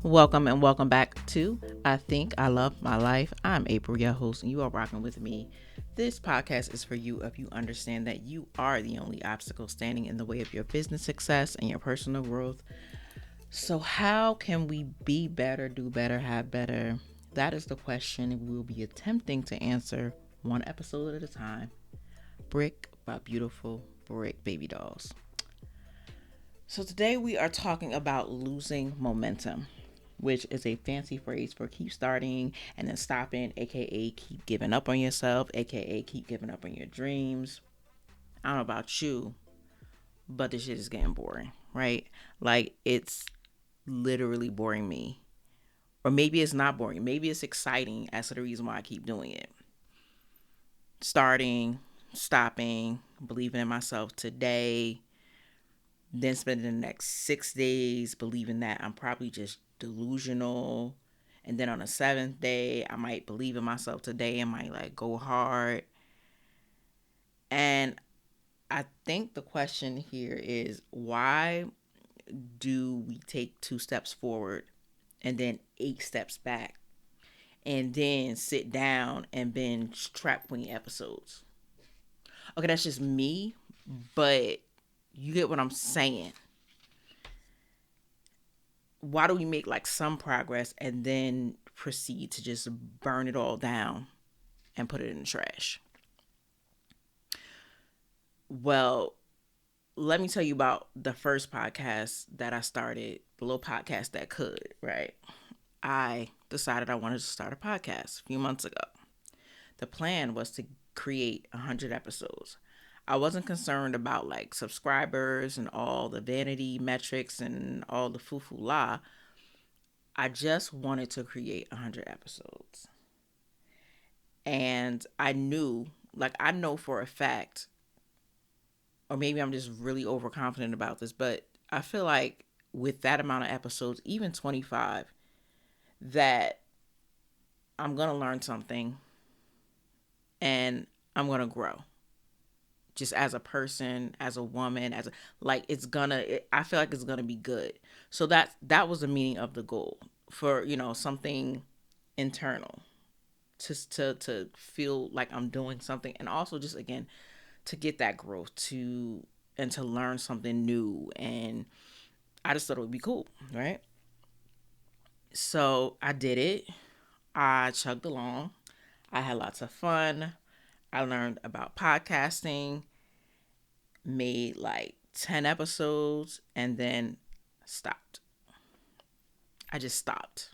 Welcome and welcome back to I Think I Love My Life. I'm April, your host, and you are rocking with me. This podcast is for you if you understand that you are the only obstacle standing in the way of your business success and your personal growth. So, how can we be better, do better, have better? That is the question we will be attempting to answer one episode at a time. Brick by beautiful brick baby dolls. So, today we are talking about losing momentum, which is a fancy phrase for keep starting and then stopping, aka keep giving up on yourself, aka keep giving up on your dreams. I don't know about you, but this shit is getting boring, right? Like, it's literally boring me. Or maybe it's not boring. Maybe it's exciting as to the reason why I keep doing it. Starting, stopping, believing in myself today, then spending the next 6 days believing that I'm probably just delusional. And then on the seventh day, I might believe in myself today and might like go hard. And I think the question here is, why do we take 2 steps forward and then 8 steps back and then sit down and binge Trap Queen episodes? Okay, that's just me, but you get what I'm saying. Why do we make like some progress and then proceed to just burn it all down and put it in the trash? Well, let me tell you about the first podcast that I started, the little podcast that could, right? I decided I wanted to start a podcast a few months ago. The plan was to create 100 episodes. I wasn't concerned about like subscribers and all the vanity metrics and all the foo foo la. I just wanted to create 100 episodes. And I know for a fact, or maybe I'm just really overconfident about this, but I feel like with that amount of episodes, even 25, that I'm going to learn something and I'm going to grow. Just as a person, as a woman, I feel like it's gonna be good. So that was the meaning of the goal for, something internal, to feel like I'm doing something, and also just again to get that growth and to learn something new. And I just thought it would be cool, right? So I did it. I chugged along. I had lots of fun. I learned about podcasting, made like 10 episodes, and then stopped. I just stopped.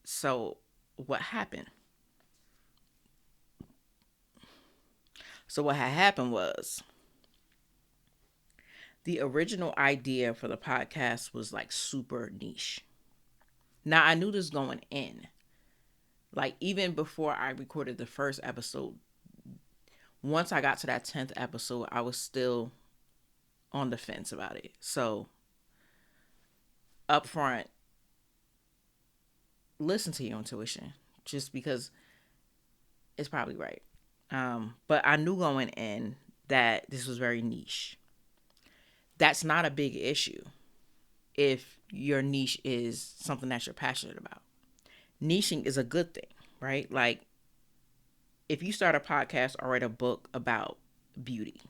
So, what happened? So, what had happened was the original idea for the podcast was like super niche. Now, I knew this going in. Like, even before I recorded the first episode, once I got to that 10th episode, I was still on the fence about it. So, up front, listen to your intuition just because it's probably right. But I knew going in that this was very niche. That's not a big issue if your niche is something that you're passionate about. Niching is a good thing, right? Like, if you start a podcast or write a book about beauty,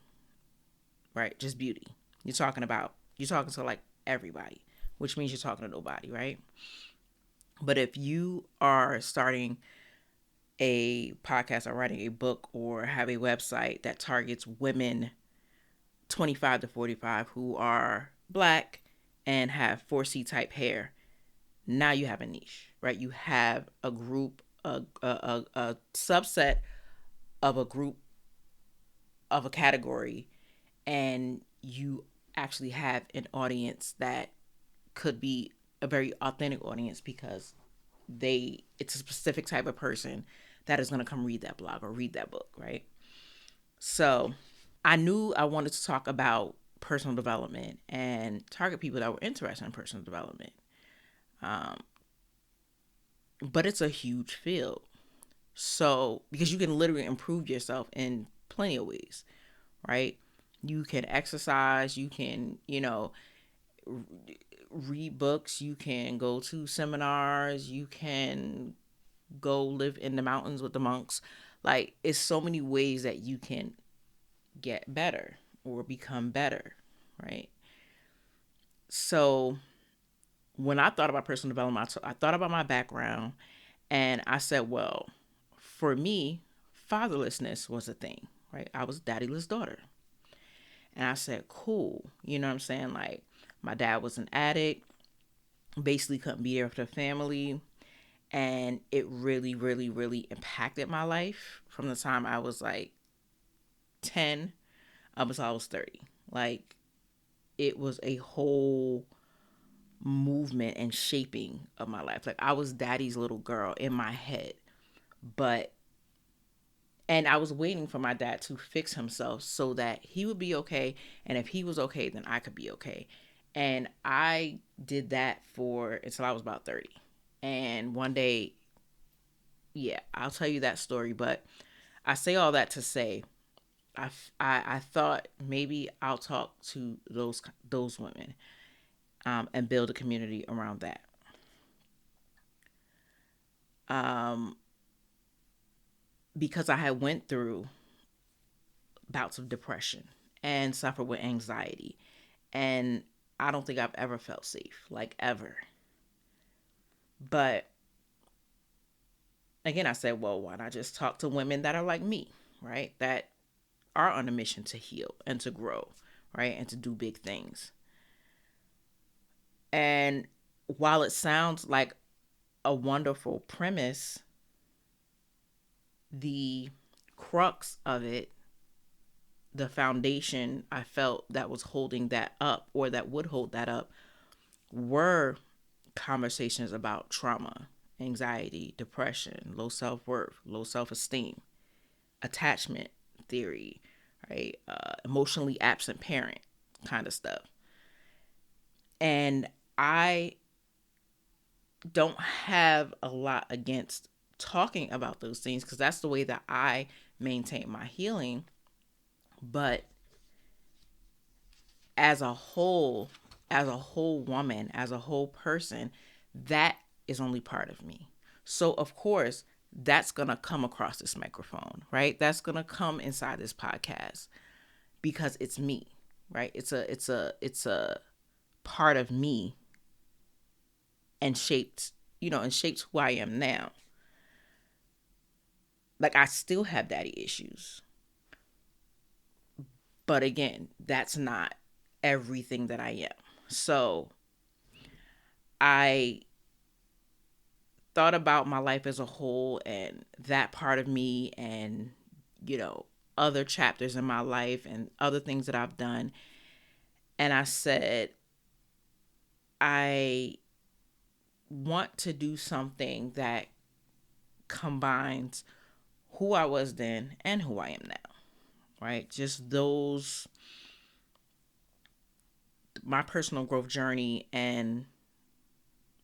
right? Just beauty. You're talking to like everybody, which means you're talking to nobody, right? But if you are starting a podcast or writing a book or have a website that targets women 25 to 45 who are black and have 4C type hair, now you have a niche, right? You have a group, a subset of a group, of a category, and you actually have an audience that could be a very authentic audience because it's a specific type of person that is going to come read that blog or read that book, right? So I knew I wanted to talk about personal development and target people that were interested in personal development. But it's a huge field. So, because you can literally improve yourself in plenty of ways, right? You can exercise, you can, read books, you can go to seminars, you can go live in the mountains with the monks. Like, it's so many ways that you can get better or become better, right? So when I thought about personal development, I thought about my background, and I said, well, for me, fatherlessness was a thing, right? I was daddyless daughter. And I said, cool. You know what I'm saying? Like, my dad was an addict, basically couldn't be there for the family. And it really, really, really impacted my life from the time I was like 10 up until I was 30. Like, it was a whole movement and shaping of my life. Like, I was daddy's little girl in my head. But and I was waiting for my dad to fix himself so that he would be okay, and if he was okay, then I could be okay. And I did that for until I was about 30. And one day, yeah, I'll tell you that story, but I say all that to say I thought maybe I'll talk to those women, and build a community around that. Um, because I had went through bouts of depression and suffered with anxiety, and I don't think I've ever felt safe, like, ever. But again, I said, well, why not just talk to women that are like me, right? That are on a mission to heal and to grow, right? And to do big things. And while it sounds like a wonderful premise, the crux of it, the foundation I felt that was holding that up, or that would hold that up, were conversations about trauma, anxiety, depression, low self-worth, low self-esteem, attachment theory, right? Emotionally absent parent kind of stuff. And I don't have a lot against talking about those things, because that's the way that I maintain my healing. But as a whole, as a whole woman, as a whole person, that is only part of me. So of course, that's going to come across this microphone, right? That's going to come inside this podcast, because it's me, right? It's a part of me, and shaped who I am now. Like, I still have daddy issues. But again, that's not everything that I am. So I thought about my life as a whole, and that part of me, and, other chapters in my life and other things that I've done. And I said, I want to do something that combines who I was then and who I am now, right? Just my personal growth journey and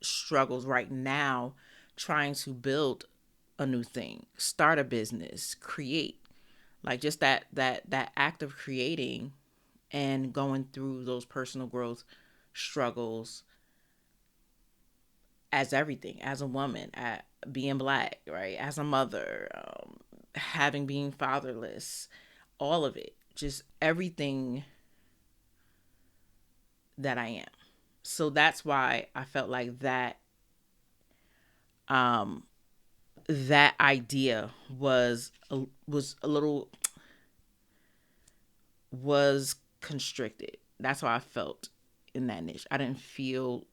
struggles right now, trying to build a new thing, start a business, create, like, just that act of creating, and going through those personal growth struggles as everything, as a woman, at being black, right, as a mother, having being fatherless, all of it, just everything that I am. So that's why I felt like um that idea was a little, was constricted. That's how I felt in that niche. I didn't feel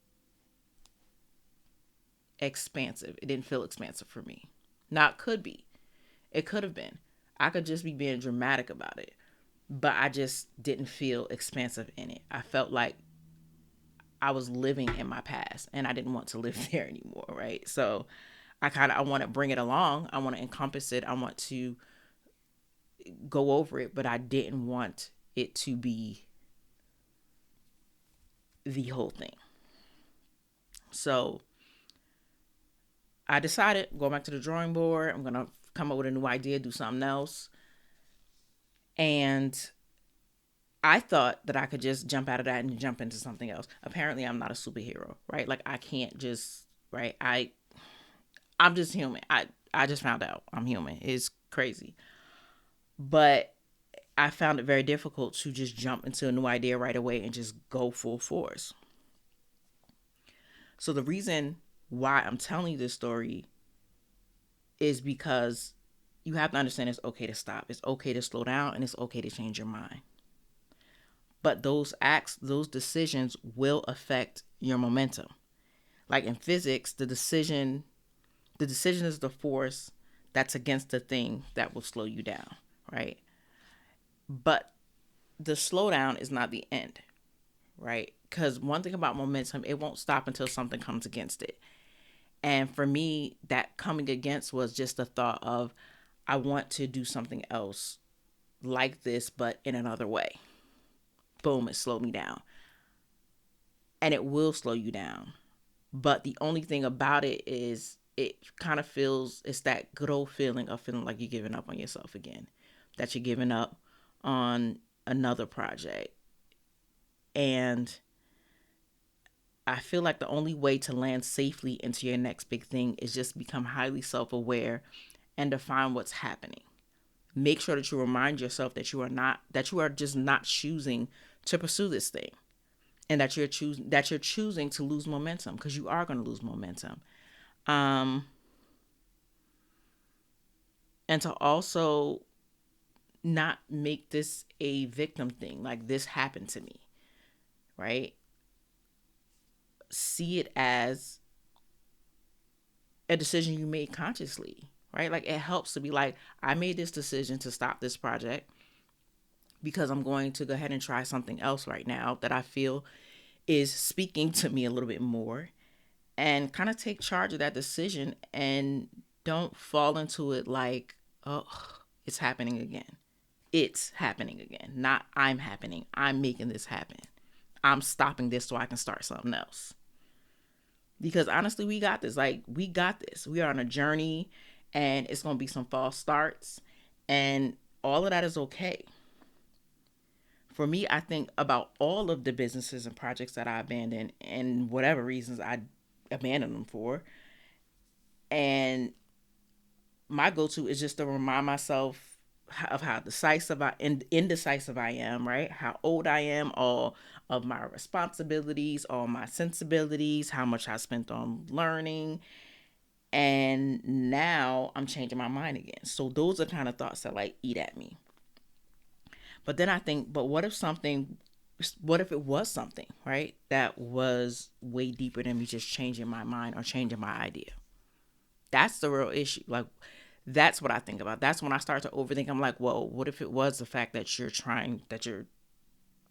expansive. It didn't feel expansive for me. Now, it could be. It could have been. I could just be being dramatic about it. But I just didn't feel expansive in it. I felt like I was living in my past, and I didn't want to live there anymore, right? So I want to bring it along. I want to encompass it. I want to go over it, but I didn't want it to be the whole thing. So I decided, go back to the drawing board. I'm going to come up with a new idea, do something else. And I thought that I could just jump out of that and jump into something else. Apparently, I'm not a superhero, right? Like I can't just, right? I'm just human. I just found out I'm human. It's crazy. But I found it very difficult to just jump into a new idea right away and just go full force. So the reason why I'm telling you this story is because you have to understand it's okay to stop. It's okay to slow down and it's okay to change your mind. But those acts, those decisions will affect your momentum. Like in physics, the decision is the force that's against the thing that will slow you down, right? But the slowdown is not the end, right? Because one thing about momentum, it won't stop until something comes against it. And for me, that coming against was just the thought of, I want to do something else like this, but in another way. Boom, it slowed me down. And it will slow you down. But the only thing about it is it kind of feels, it's that good old feeling of feeling like you're giving up on yourself again, that you're giving up on another project. And I feel like the only way to land safely into your next big thing is just become highly self-aware and define what's happening. Make sure that you remind yourself that you are just not choosing to pursue this thing, and that you're choosing to lose momentum, because you are going to lose momentum. And to also not make this a victim thing, like this happened to me, right? See it as a decision you made consciously, right? Like it helps to be like, I made this decision to stop this project because I'm going to go ahead and try something else right now that I feel is speaking to me a little bit more, and kind of take charge of that decision and don't fall into it like, oh, it's happening again. It's happening again. Not I'm making this happen. I'm stopping this so I can start something else. Because honestly, we got this. Like, we got this. We are on a journey, and it's going to be some false starts, and all of that is okay. For me, I think about all of the businesses and projects that I abandoned, and whatever reasons I abandoned them for. And my go-to is just to remind myself of how indecisive I am, right? How old I am, all of my responsibilities, all my sensibilities, how much I spent on learning. And now I'm changing my mind again. So those are kind of thoughts that like eat at me. But then I think, but what if it was something, right, that was way deeper than me just changing my mind or changing my idea? That's the real issue. Like, that's what I think about. That's when I start to overthink. I'm like, whoa, what if it was the fact that you're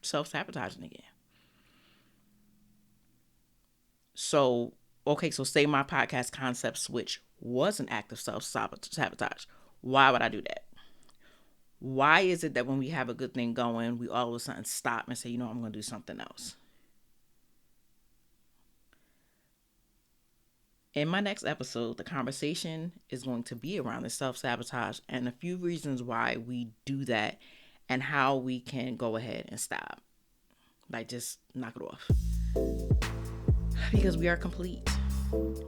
self-sabotaging again? So, okay, so say my podcast concept switch was an act of self-sabotage. Why would I do that? Why is it that when we have a good thing going, we all of a sudden stop and say, I'm going to do something else? In my next episode, the conversation is going to be around the self-sabotage and a few reasons why we do that and how we can go ahead and stop. Like, just knock it off. Because we are complete.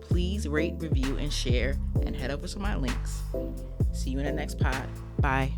Please rate, review, and share, and head over to my links. See you in the next pod. Bye.